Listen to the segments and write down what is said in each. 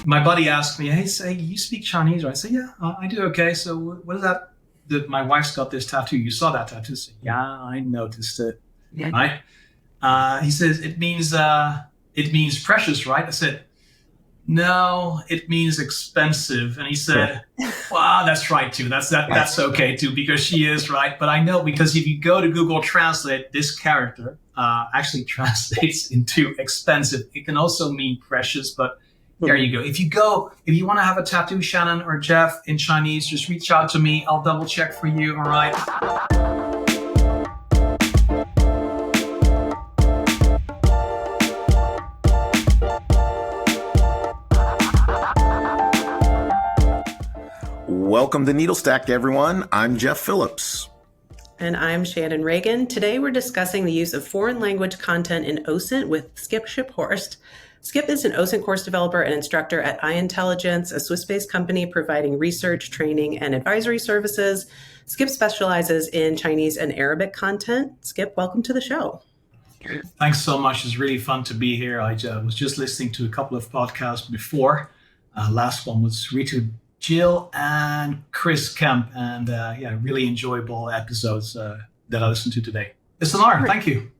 My buddy asked me, "Hey, say you speak Chinese?" Right? I say, "Yeah, I do." Okay, so what is that? My wife's got this tattoo. You saw that tattoo? I say, "Yeah, I noticed it." Yeah. Right? He says it means precious, right? I said, "No, it means expensive." And he said, "Wow, that's right too. That's okay too, because she is right." But I know, because if you go to Google Translate, this character actually translates into expensive. It can also mean precious, but there you go. If you want to have a tattoo, Shannon or Jeff, in Chinese, just reach out to me. I'll double check for you. All right. Welcome to Needle Stack, everyone. I'm Jeff Phillips. And I'm Shannon Reagan. Today we're discussing the use of foreign language content in OSINT with Skip Schiphorst. Skip is an OSINT course developer and instructor at iIntelligence, a Swiss-based company providing research, training, and advisory services. Skip specializes in Chinese and Arabic content. Skip, welcome to the show. Thanks so much. It's really fun to be here. I was just listening to a couple of podcasts before. Last one was Ritu Jill and Chris Kemp, and really enjoyable episodes that I listened to today. It's an honor. Thank you.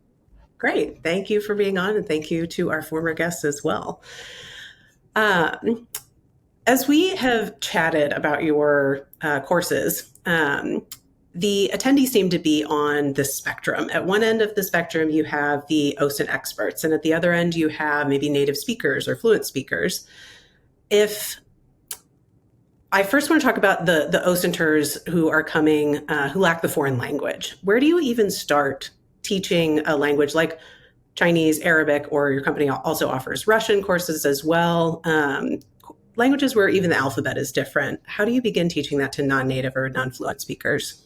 Great. Thank you for being on, and thank you to our former guests as well. As we have chatted about your courses, the attendees seem to be on the spectrum. At one end of the spectrum, you have the OSINT experts, and at the other end, you have maybe native speakers or fluent speakers. If I first want to talk about the OSINTers who are coming, who lack the foreign language. Where do you even start teaching a language like Chinese, Arabic, or your company also offers Russian courses as well? Languages where even the alphabet is different. How do you begin teaching that to non-native or non-fluent speakers?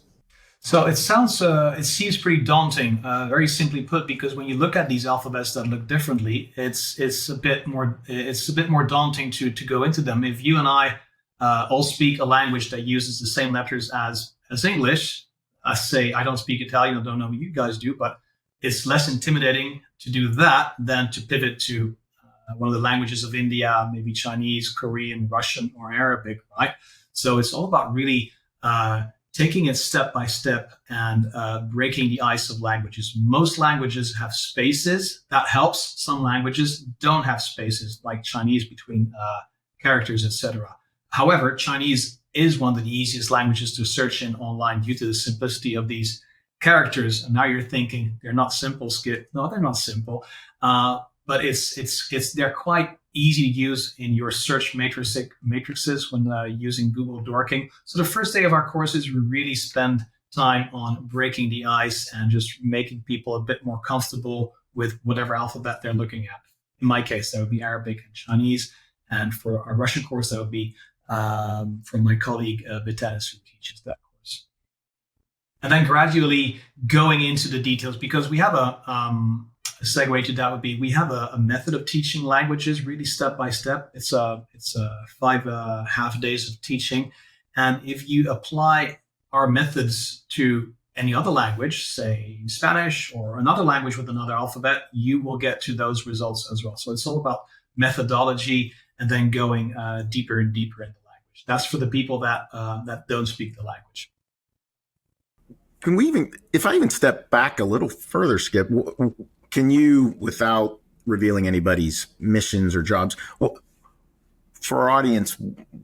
So it seems pretty daunting, very simply put, because when you look at these alphabets that look differently, it's a bit more daunting to go into them. If you and I all speak a language that uses the same letters as English. I don't speak Italian. I don't know what you guys do, but it's less intimidating to do that than to pivot to one of the languages of India, maybe Chinese, Korean, Russian, or Arabic, right? So it's all about really taking it step by step and breaking the ice of languages. Most languages have spaces. That helps. Some languages don't have spaces, like Chinese between characters, etc. However, Chinese is one of the easiest languages to search in online due to the simplicity of these characters. And now you're thinking they're not simple, Skip. No, they're not simple, but they're quite easy to use in your search matrices when using Google Dorking. So the first day of our courses, we really spend time on breaking the ice and just making people a bit more comfortable with whatever alphabet they're looking at. In my case, that would be Arabic and Chinese, and for our Russian course, that would be from my colleague Vitalis, who teaches that course. And then gradually going into the details, because we have a segue to that would be, we have a method of teaching languages really step by step. It's 5 half days of teaching. And if you apply our methods to any other language, say Spanish or another language with another alphabet, you will get to those results as well. So it's all about methodology and then going deeper and deeper in the language. That's for the people that don't speak the language. Can we if I step back a little further, Skip, can you, without revealing anybody's missions or jobs, for our audience,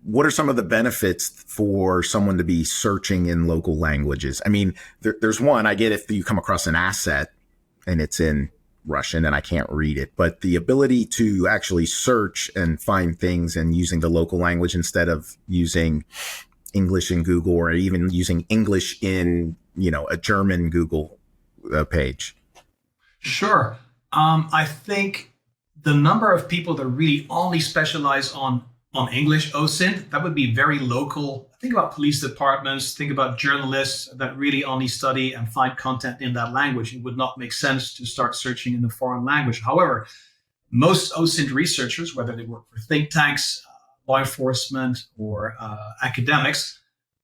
what are some of the benefits for someone to be searching in local languages? I mean, there's one, I get if you come across an asset and it's in Russian and I can't read it, but the ability to actually search and find things and using the local language instead of using English in Google or even using English in, a German Google page. Sure. I think the number of people that really only specialize on English OSINT, that would be very local. Think about police departments, think about journalists that really only study and find content in that language. It would not make sense to start searching in the foreign language. However, most OSINT researchers, whether they work for think tanks, law enforcement, or academics,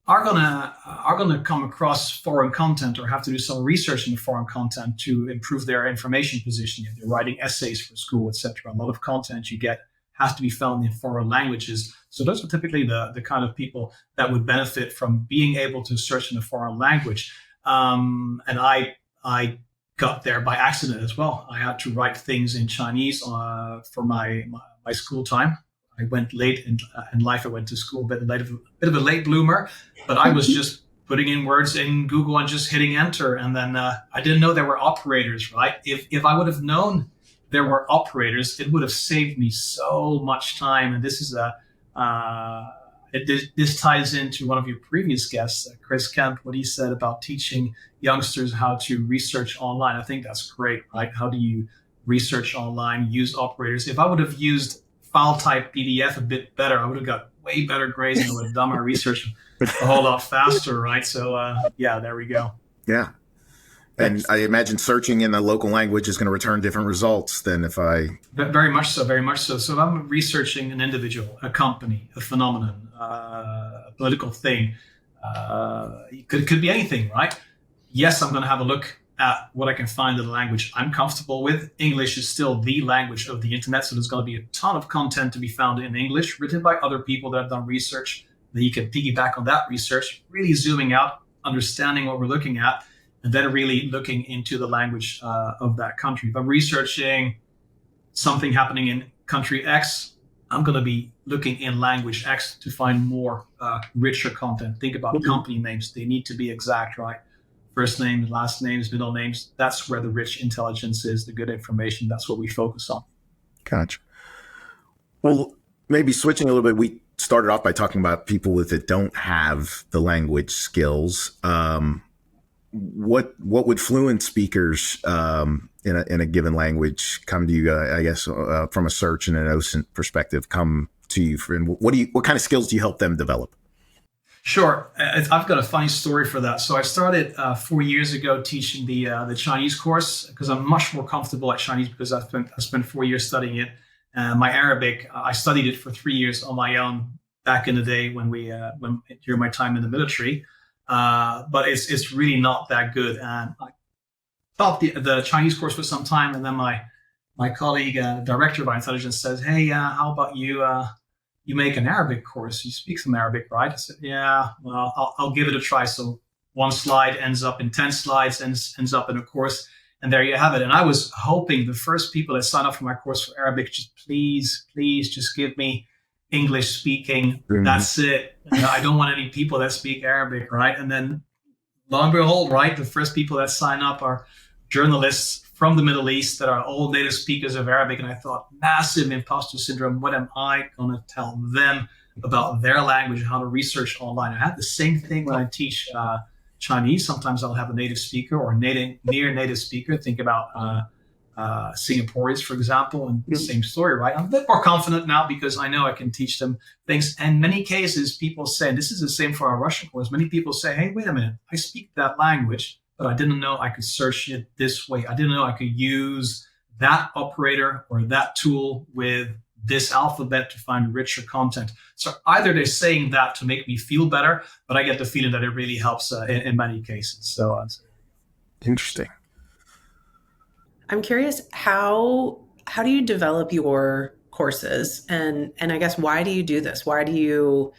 are gonna come across foreign content or have to do some research in the foreign content to improve their information position if they're writing essays for school, etc. A lot of content you get has to be found in foreign languages. So those are typically the kind of people that would benefit from being able to search in a foreign language. And I got there by accident as well. I had to write things in Chinese for my school time. I went late in life. I went to school a bit of a late bloomer, but I was just putting in words in Google and just hitting enter. And then I didn't know there were operators, right? If I would have known there were operators, it would have saved me so much time. And this is this ties into one of your previous guests, Chris Kemp, what he said about teaching youngsters how to research online. I think that's great, right? How do you research online, use operators? If I would have used file type PDF a bit better, I would have got way better grades and I would have done my research a whole lot faster, right? So yeah, there we go. Yeah. And I imagine searching in the local language is going to return different results than if I... Very much so, very much so. So if I'm researching an individual, a company, a phenomenon, a political thing, it could be anything, right? Yes, I'm going to have a look at what I can find in the language I'm comfortable with. English is still the language of the internet, so there's going to be a ton of content to be found in English, written by other people that have done research, that you can piggyback on that research, really zooming out, understanding what we're looking at, and then really looking into the language of that country. If I'm researching something happening in country X, I'm going to be looking in language X to find more richer content. Think about company names. They need to be exact, right? First names, last names, middle names. That's where the rich intelligence is, the good information. That's what we focus on. Gotcha. Well, maybe switching a little bit, we started off by talking about people that don't have the language skills. What would fluent speakers in a given language come to you? I guess from a search and an OSINT perspective, come to you for, and what kind of skills do you help them develop? Sure, I've got a funny story for that. So I started 4 years ago teaching the Chinese course because I'm much more comfortable at Chinese because I spent 4 years studying it. My Arabic, I studied it for 3 years on my own back in the day when during my time in the military. But it's really not that good. And I taught the Chinese course for some time, and then my colleague, director of intelligence, says, "Hey, how about you make an Arabic course? You speak some Arabic, right?" I said, "Yeah, well, I'll give it a try." So one slide ends up in 10 slides, ends up in a course, and there you have it. And I was hoping the first people that sign up for my course for Arabic, just please just give me English speaking. That's it. I don't want any people that speak Arabic, right? And then lo and behold, right, the first people that sign up are journalists from the Middle East that are all native speakers of Arabic. And I thought, massive imposter syndrome. What am I going to tell them about their language and how to research online? I have the same thing when I teach Chinese. Sometimes I'll have a native speaker or a near native speaker. Think about Singaporeans, for example, and the same story, right? I'm a bit more confident now because I know I can teach them things. And in many cases, people say, and this is the same for our Russian course, many people say, "Hey, wait a minute, I speak that language, but I didn't know I could search it this way. I didn't know I could use that operator or that tool with this alphabet to find richer content." So either they're saying that to make me feel better, but I get the feeling that it really helps in many cases. So interesting. I'm curious, how do you develop your courses? And I guess, why do you do this? Why do you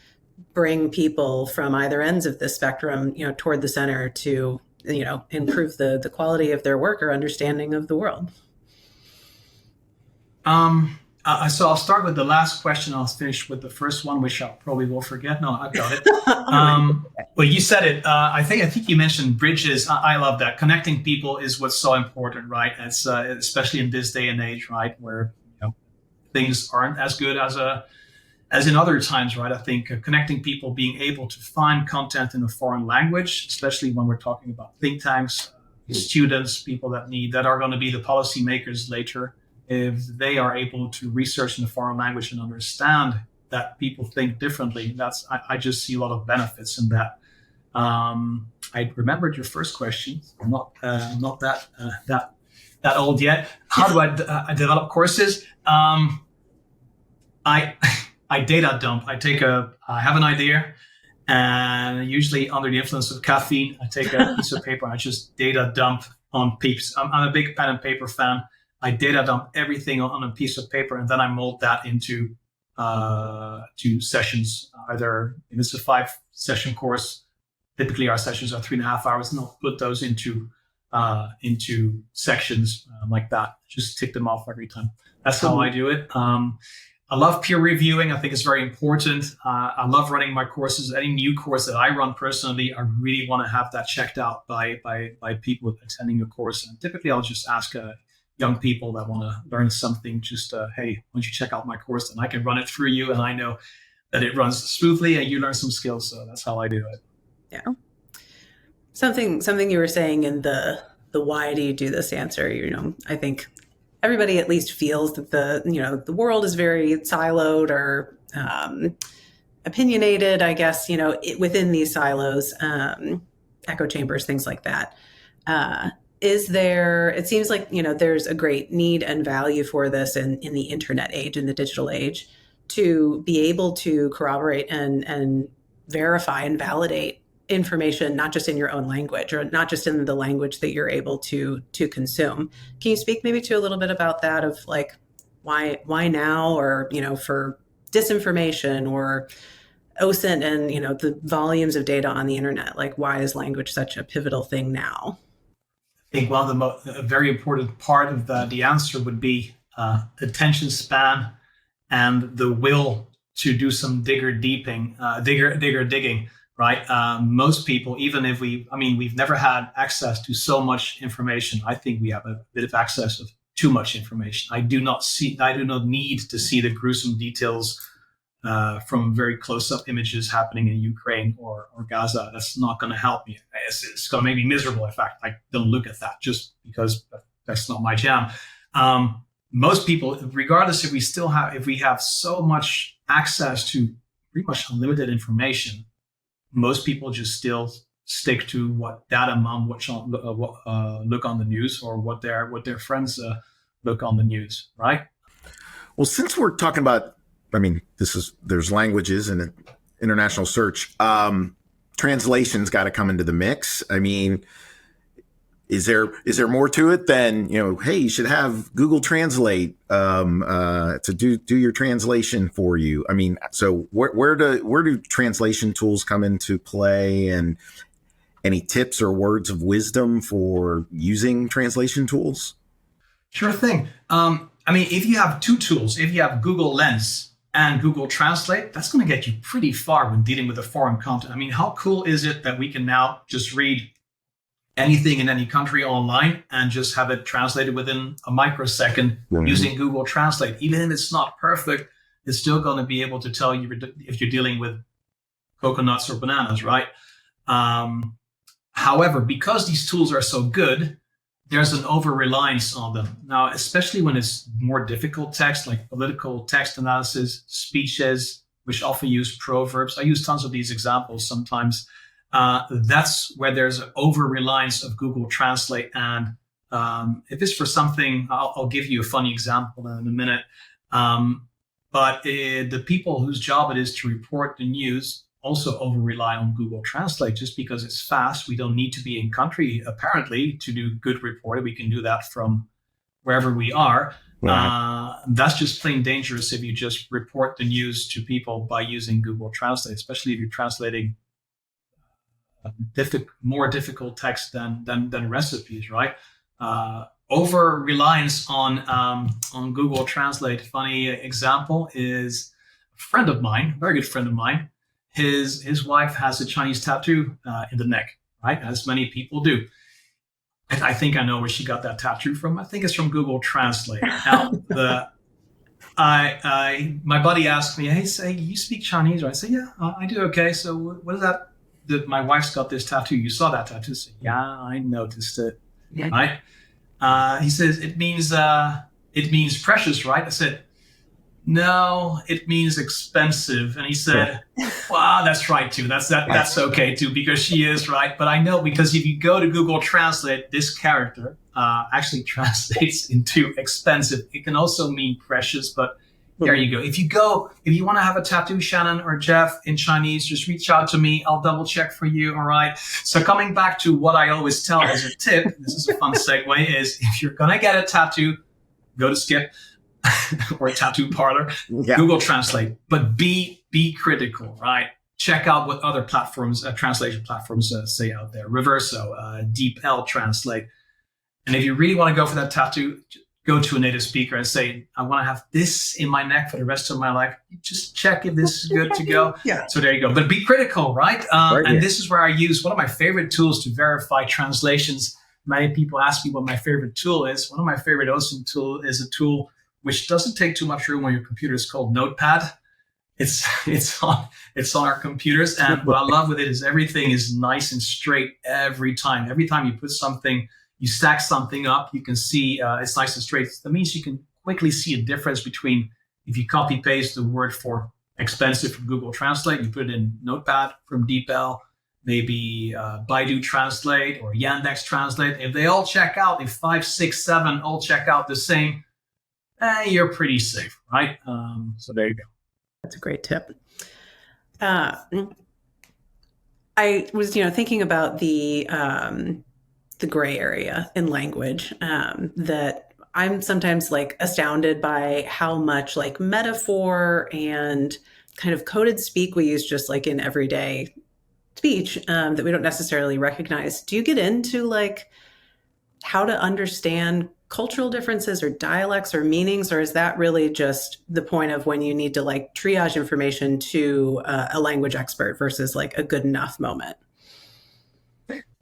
bring people from either ends of the spectrum, toward the center to, improve the quality of their work or understanding of the world? So I'll start with the last question. I'll finish with the first one, which I probably will forget. No, I've got it. Well, you said it. I think you mentioned bridges. I love that. Connecting people is what's so important, right? It's especially in this day and age, right, where things aren't as good as in other times, right? I think connecting people, being able to find content in a foreign language, especially when we're talking about think tanks, students, people that are going to be the policymakers later. If they are able to research in a foreign language and understand that people think differently, I just see a lot of benefits in that. I remembered your first question. I'm not that old yet. How do I develop courses? I data dump. I have an idea, and usually under the influence of caffeine, I take a piece of paper and I just data dump on peeps. I'm a big pen and paper fan. I data dump everything on a piece of paper, and then I mold that into two sessions. Either if it's a 5-session course, typically our sessions are 3.5 hours, and I'll put those into sections like that. Just tick them off every time. That's how I do it. I love peer reviewing. I think it's very important. I love running my courses. Any new course that I run personally, I really want to have that checked out by people attending a course. And typically, I'll just ask young people that want to learn something, just, hey, why don't you check out my course? And I can run it through you, and I know that it runs smoothly and you learn some skills. So that's how I do it. Yeah. Something you were saying in the why do you do this answer, I think everybody at least feels that the world is very siloed or opinionated, I guess, within these silos, echo chambers, things like that. It seems like, there's a great need and value for this in the internet age, in the digital age, to be able to corroborate and verify and validate information, not just in your own language or not just in the language that you're able to consume. Can you speak maybe to a little bit about that, of like why now, or, for disinformation or OSINT and, the volumes of data on the internet, like why is language such a pivotal thing now? I think one of a very important part of the answer would be attention span and the will to do some digger digging. Right. Most people, even if we've never had access to so much information. I think we have a bit of access of too much information. I do not need to see the gruesome details from very close-up images happening in Ukraine or Gaza. That's not going to help me. It's going to make me miserable. In fact, I don't look at that just because that's not my jam. Most people, regardless if we have so much access to pretty much unlimited information, most people just still stick to what data mom look on the news, or what their friends look on the news, right? Well, since we're talking about, there's languages and international search, translation's got to come into the mix. Is there more to it than, hey, you should have Google Translate to do your translation for you? So where do translation tools come into play, and any tips or words of wisdom for using translation tools? Sure thing. If you have two tools, if you have Google Lens and Google Translate, that's going to get you pretty far when dealing with a foreign content. How cool is it that we can now just read anything in any country online and just have it translated within a microsecond using Google Translate? Even if it's not perfect, it's still going to be able to tell you if you're dealing with coconuts or bananas, right? However, because these tools are so good, there's an over-reliance on them. Now, especially when it's more difficult text, like political text analysis, speeches, which often use proverbs. I use tons of these examples sometimes. That's where there's an over-reliance of Google Translate. And if it's for something, I'll give you a funny example in a minute. But the people whose job it is to report the news also over-rely on Google Translate just because it's fast. We don't need to be in country, apparently, to do good reporting. We can do that from wherever we are. Right. That's just plain dangerous if you just report the news to people by using Google Translate, especially if you're translating more difficult text than recipes, right? Over reliance on Google Translate. Funny example is a friend of mine, a very good friend of mine. His wife has a Chinese tattoo in the neck, right? As many people do. I think I know where she got that tattoo from. I think it's from Google Translate. Now, my buddy asked me, "Hey, say you speak Chinese?" I say, "Yeah, I do." Okay, so what is that? My wife's got this tattoo. You saw that tattoo? I said, "Yeah, I noticed it." Yeah. Right? He says it means precious, right? I said, "No, it means expensive." And he said, "Wow, that's right too. That's okay too, because she is right." But I know, because if you go to Google Translate, this character actually translates into expensive. It can also mean precious, but there you go. If you want to have a tattoo, Shannon or Jeff, in Chinese, just reach out to me. I'll double check for you. All right. So coming back to what I always tell as a tip, this is a fun segue, is if you're going to get a tattoo, go to Skip or a tattoo parlor, Yeah. Google Translate, but be critical, right? Check out what other platforms, translation platforms say out there. Reverso, DeepL Translate. And if you really want to go for that tattoo, go to a native speaker and say, I want to have this in my neck for the rest of my life. Just check if this is good to go. Yeah. So there you go. But be critical, right? Right, and yeah. this is where I use one of my favorite tools to verify translations. Many people ask me what my favorite tool is. One of my favorite OSINT tool is a tool which doesn't take too much room on your computer. It's called Notepad. It's on our computers. And what I love with it is everything is nice and straight every time. Every time you put something, you stack something up, you can see it's nice and straight. That means you can quickly see a difference between if you copy paste the word for expensive from Google Translate, you put it in Notepad from DeepL, maybe Baidu Translate or Yandex Translate. If they all check out, if 5, 6, 7 all check out the same, you're pretty safe, right? So there you go. That's a great tip. I was, thinking about the gray area in language, that I'm sometimes like astounded by how much like metaphor and kind of coded speak we use just like in everyday speech, that we don't necessarily recognize. Do you get into like how to understand cultural differences or dialects or meanings, or is that really just the point of when you need to like triage information to a language expert versus like a good enough moment?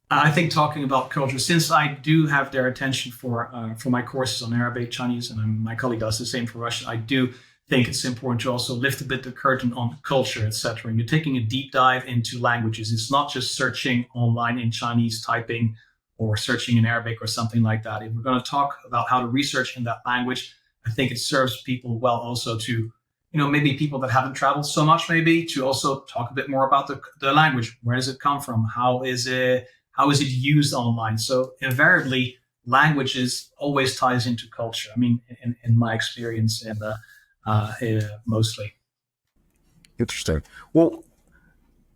I think talking about culture, since I do have their attention for my courses on Arabic, Chinese, and my colleague does the same for Russian, I do think it's important to also lift a bit the curtain on culture, etc. And you're taking a deep dive into languages. It's not just searching online in Chinese, typing, or searching in Arabic or something like that. If we're going to talk about how to research in that language, I think it serves people well also to, maybe people that haven't traveled so much, maybe to also talk a bit more about the language. Where does it come from? How is it used online? So invariably, languages always ties into culture. I mean, in my experience, and mostly. Interesting. Well,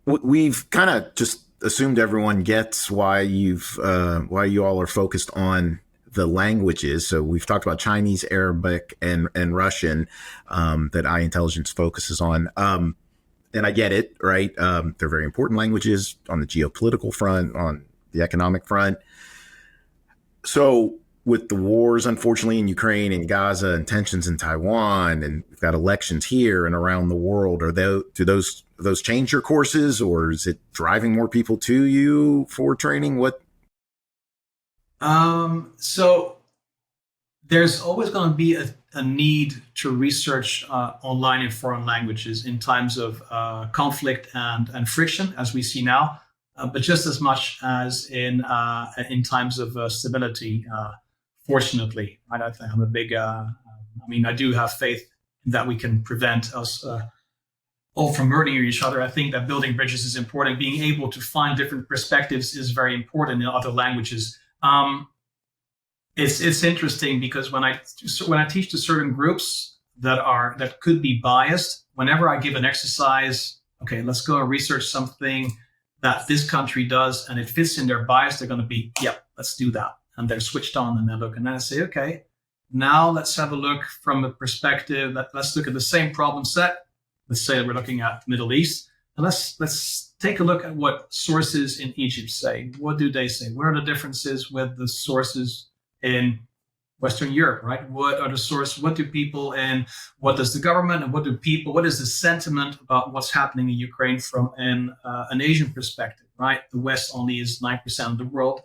we've kind of just assumed everyone gets why you all are focused on the languages. So we've talked about Chinese, Arabic, and Russian that iIntelligence focuses on. And I get it, right? They're very important languages on the geopolitical front, on the economic front. So with the wars, unfortunately, in Ukraine and Gaza and tensions in Taiwan, and we've got elections here and around the world, do those change your courses, or is it driving more people to you for training? What? So there's always going to be a need to research online in foreign languages in times of conflict and friction, as we see now, but just as much as in times of stability. Fortunately, right? I think I'm a big. I do have faith that we can prevent us all from murdering each other. I think that building bridges is important. Being able to find different perspectives is very important in other languages. It's interesting because when I teach to certain groups that could be biased, whenever I give an exercise, okay, let's go and research something that this country does and it fits in their bias, they're going to be, yep, let's do that. And they're switched on and they look, and then I say, okay, now let's have a look from a perspective let's look at the same problem set. Let's say we're looking at the Middle East, and let's take a look at what sources in Egypt say. What do they say? What are the differences with the sources in Western Europe, right? What are the sources? What do people and what does the government and what is the sentiment about what's happening in Ukraine from an Asian perspective, right? The West only is 9% of the world.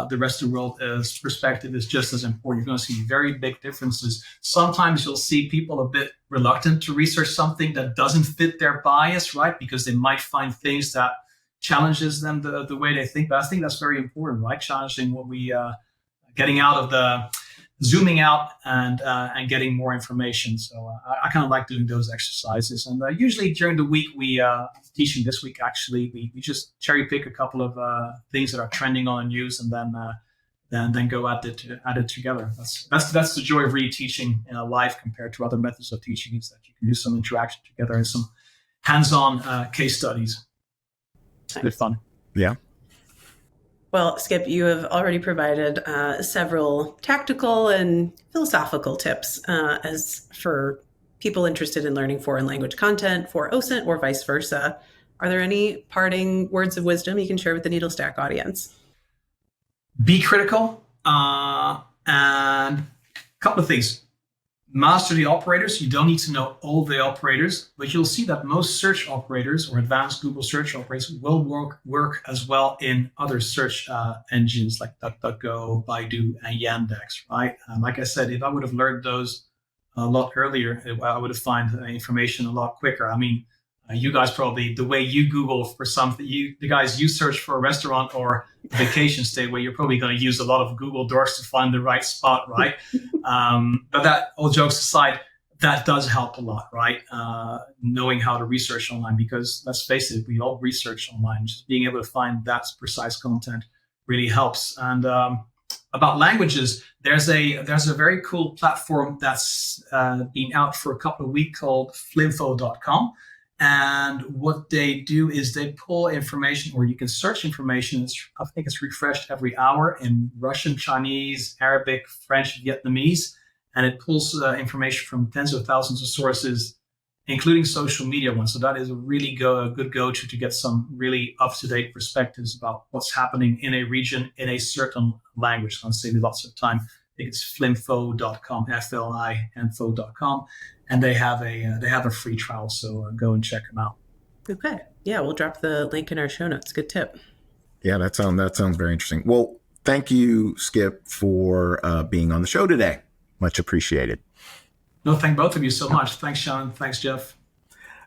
The rest of the world's perspective is just as important. You're going to see very big differences. Sometimes you'll see people a bit reluctant to research something that doesn't fit their bias, right? Because they might find things that challenges them the way they think. But I think that's very important, right? Challenging what we, getting out of the, zooming out and getting more information. So I kind of like doing those exercises. And usually during the week, teaching this week, actually, we just cherry pick a couple of things that are trending on the news and then go at it together. That's the joy of really teaching live compared to other methods of teaching, is that you can do some interaction together and some hands-on case studies. It's good fun. Yeah. Well, Skip, you have already provided several tactical and philosophical tips as for people interested in learning foreign language content for OSINT or vice versa. Are there any parting words of wisdom you can share with the Needlestack audience? Be critical, and a couple of things. Master the operators. You don't need to know all the operators, but you'll see that most search operators or advanced Google search operators will work as well in other search engines like DuckDuckGo, Baidu, and Yandex, right? Like I said, if I would have learned those a lot earlier, I would have found information a lot quicker. I mean, you guys probably, the way you Google for something, the guys you search for a restaurant or a vacation stay, where you're probably going to use a lot of Google Docs to find the right spot, right? But that, all jokes aside, that does help a lot, right? Knowing how to research online, because let's face it, we all research online. Just being able to find that precise content really helps. And about languages, there's a very cool platform that's been out for a couple of weeks called flimfo.com. And what they do is they pull information, or you can search information. I think it's refreshed every hour in Russian, Chinese, Arabic, French, Vietnamese. And it pulls information from tens of thousands of sources, including social media ones. So that is a really good go-to to get some really up-to-date perspectives about what's happening in a region in a certain language. So I'll save you lots of time. I think it's flimfo.com, FLINFO.com. And they have a free trial, so go and check them out. Okay. Yeah, we'll drop the link in our show notes. Good tip. Yeah, that sounds very interesting. Well, thank you, Skip, for being on the show today. Much appreciated. No, thank both of you so much. Thanks, Sean. Thanks, Jeff.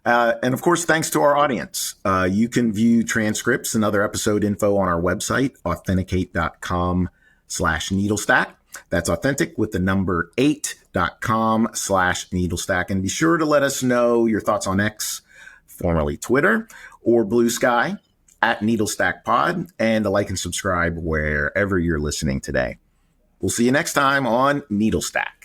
And of course, thanks to our audience. You can view transcripts and other episode info on our website, authenticate.com/needlestack. That's authentic with the number 8.com/needlestack. And be sure to let us know your thoughts on X, formerly Twitter, or Blue Sky @NeedlestackPod, and to like and subscribe wherever you're listening today. We'll see you next time on Needlestack.